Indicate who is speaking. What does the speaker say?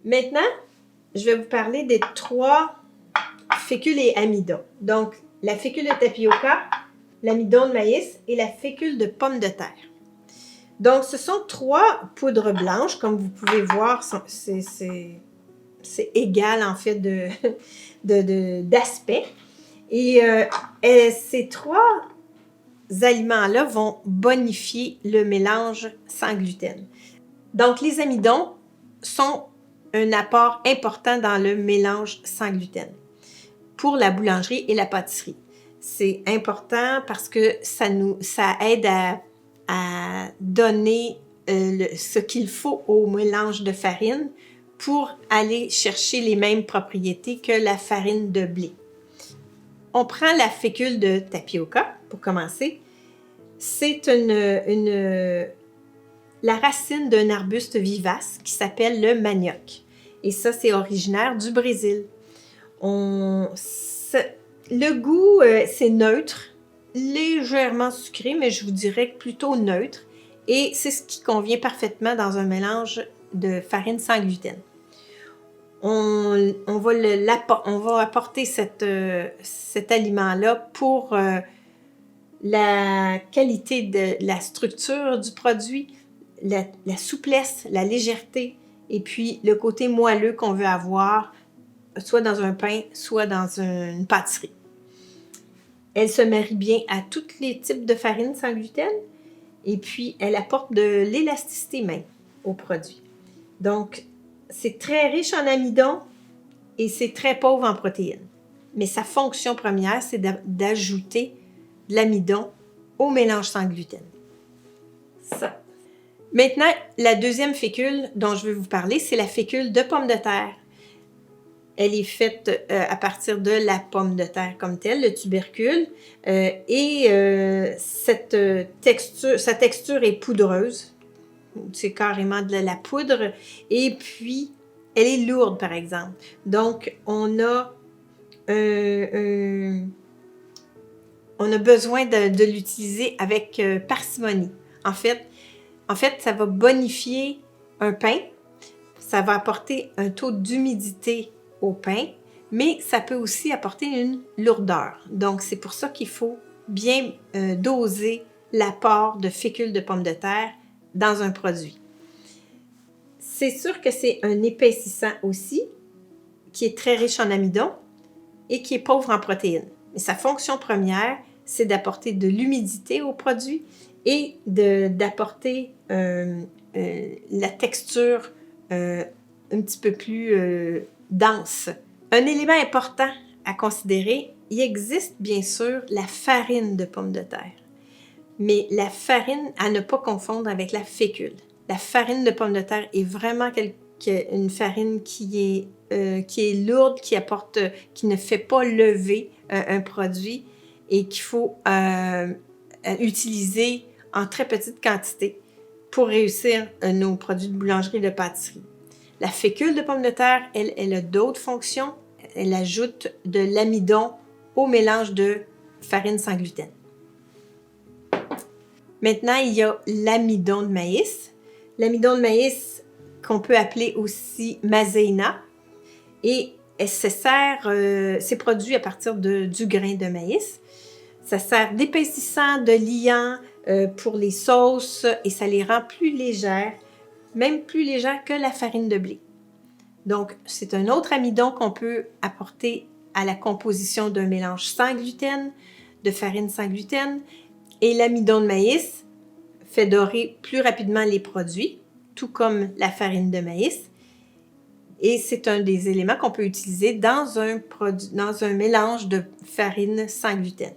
Speaker 1: Maintenant, je vais vous parler des 3 fécules et amidons. Donc, la fécule de tapioca, l'amidon de maïs et la fécule de pomme de terre. Donc, ce sont 3 poudres blanches, comme vous pouvez voir, c'est égal en fait d'aspect. Et ces 3 aliments-là vont bonifier le mélange sans gluten. Donc, les amidons sont un apport important dans le mélange sans gluten pour la boulangerie et la pâtisserie. C'est important parce que ça aide à donner ce qu'il faut au mélange de farine pour aller chercher les mêmes propriétés que la farine de blé. On prend la fécule de tapioca pour commencer. C'est la racine d'un arbuste vivace qui s'appelle le manioc. Et ça, c'est originaire du Brésil. Le goût, c'est neutre, légèrement sucré, mais je vous dirais plutôt neutre. Et c'est ce qui convient parfaitement dans un mélange de farine sans gluten. On va apporter cet aliment-là pour la qualité de la structure du produit, la souplesse, la légèreté et puis le côté moelleux qu'on veut avoir, soit dans un pain, soit dans une pâtisserie. Elle se marie bien à tous les types de farine sans gluten et puis elle apporte de l'élasticité même au produit. Donc, c'est très riche en amidon et c'est très pauvre en protéines. Mais sa fonction première, c'est d'ajouter de l'amidon au mélange sans gluten. Ça. Maintenant, la deuxième fécule dont je vais vous parler, c'est la fécule de pomme de terre. Elle est faite à partir de la pomme de terre comme telle, le tubercule. Sa texture est poudreuse. C'est carrément de la poudre. Et puis, elle est lourde, par exemple. Donc, on a besoin de l'utiliser avec parcimonie. En fait, ça va bonifier un pain. Ça va apporter un taux d'humidité au pain, mais ça peut aussi apporter une lourdeur. Donc, c'est pour ça qu'il faut bien doser l'apport de fécule de pomme de terre dans un produit. C'est sûr que c'est un épaississant aussi, qui est très riche en amidon et qui est pauvre en protéines. Mais sa fonction première, c'est d'apporter de l'humidité au produit et d'apporter la texture un petit peu plus dense. Un élément important à considérer, il existe bien sûr la farine de pomme de terre. Mais la farine, à ne pas confondre avec la fécule. La farine de pomme de terre est vraiment une farine qui est lourde, qui ne fait pas lever un produit et qu'il faut utiliser en très petite quantité pour réussir nos produits de boulangerie et de pâtisserie. La fécule de pomme de terre, elle a d'autres fonctions. Elle ajoute de l'amidon au mélange de farine sans gluten. Maintenant, il y a l'amidon de maïs. L'amidon de maïs, qu'on peut appeler aussi maséina, et c'est produit à partir du grain de maïs. Ça sert d'épaississant, de liant pour les sauces et ça les rend plus légères, même plus légères que la farine de blé. Donc, c'est un autre amidon qu'on peut apporter à la composition d'un mélange sans gluten, de farine sans gluten. Et l'amidon de maïs fait dorer plus rapidement les produits, tout comme la farine de maïs. Et c'est un des éléments qu'on peut utiliser dans un mélange de farine sans gluten.